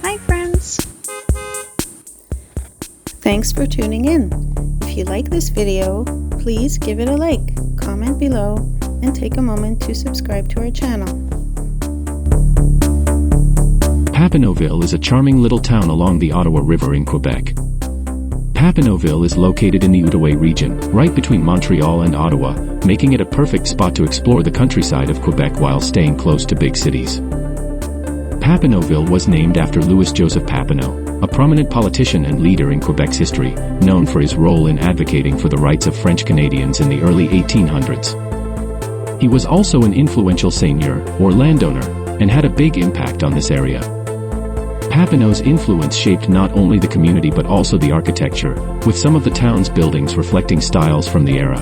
Hi friends! Thanks for tuning in. If you like this video, please give it a like, comment below, and take a moment to subscribe to our channel. Papineauville is a charming little town along the Ottawa River in Quebec. Papineauville is located in the Outaouais region, right between Montreal and Ottawa, making it a perfect spot to explore the countryside of Quebec while staying close to big cities. Papineauville was named after Louis-Joseph Papineau, a prominent politician and leader in Quebec's history, known for his role in advocating for the rights of French Canadians in the early 1800s. He was also an influential seigneur, or landowner, and had a big impact on this area. Papineau's influence shaped not only the community but also the architecture, with some of the town's buildings reflecting styles from the era.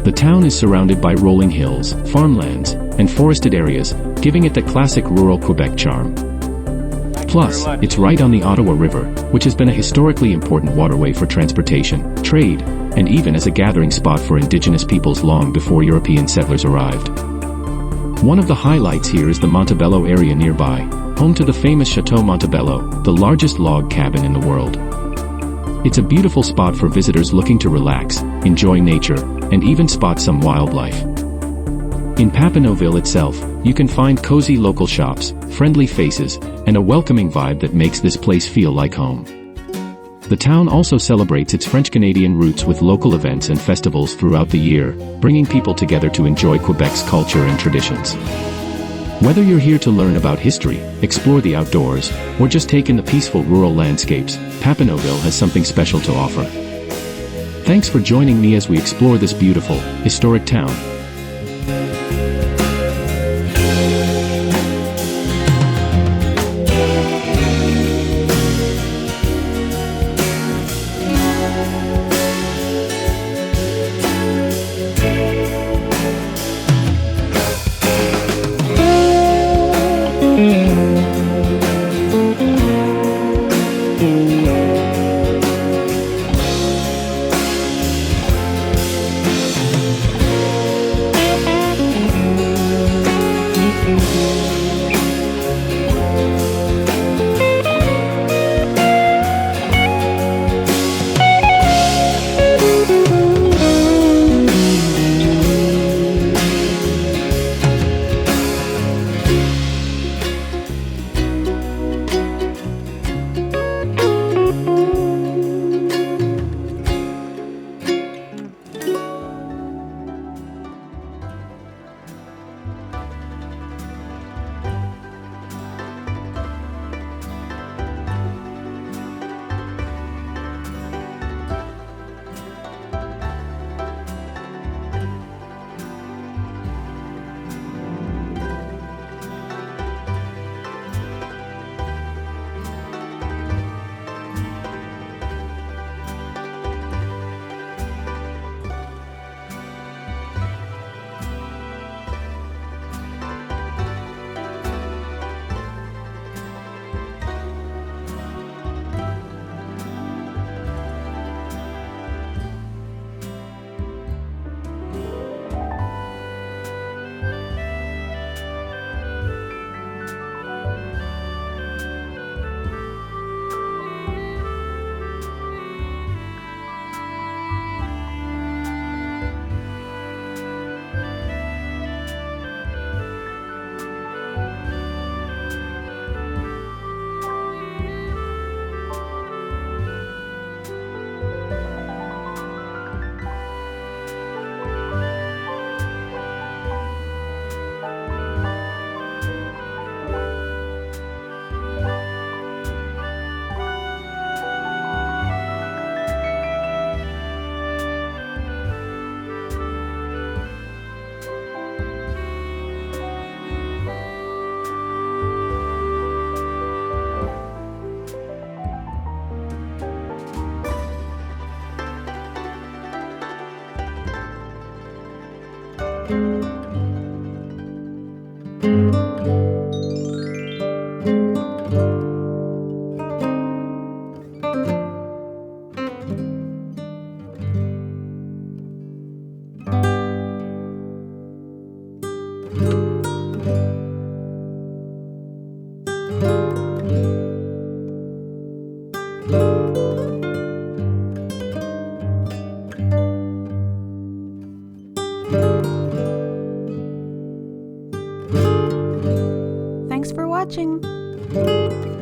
The town is surrounded by rolling hills, farmlands, and forested areas, giving it the classic rural Quebec charm. Plus, it's right on the Ottawa River, which has been a historically important waterway for transportation, trade, and even as a gathering spot for Indigenous peoples long before European settlers arrived. One of the highlights here is the Montebello area nearby, home to the famous Chateau Montebello, the largest log cabin in the world. It's a beautiful spot for visitors looking to relax, enjoy nature, and even spot some wildlife. In Papineauville itself, you can find cozy local shops, friendly faces, and a welcoming vibe that makes this place feel like home. The town also celebrates its French-Canadian roots with local events and festivals throughout the year, bringing people together to enjoy Quebec's culture and traditions. Whether you're here to learn about history, explore the outdoors, or just take in the peaceful rural landscapes, Papineauville has something special to offer. Thanks for joining me as we explore this beautiful, historic town. watching.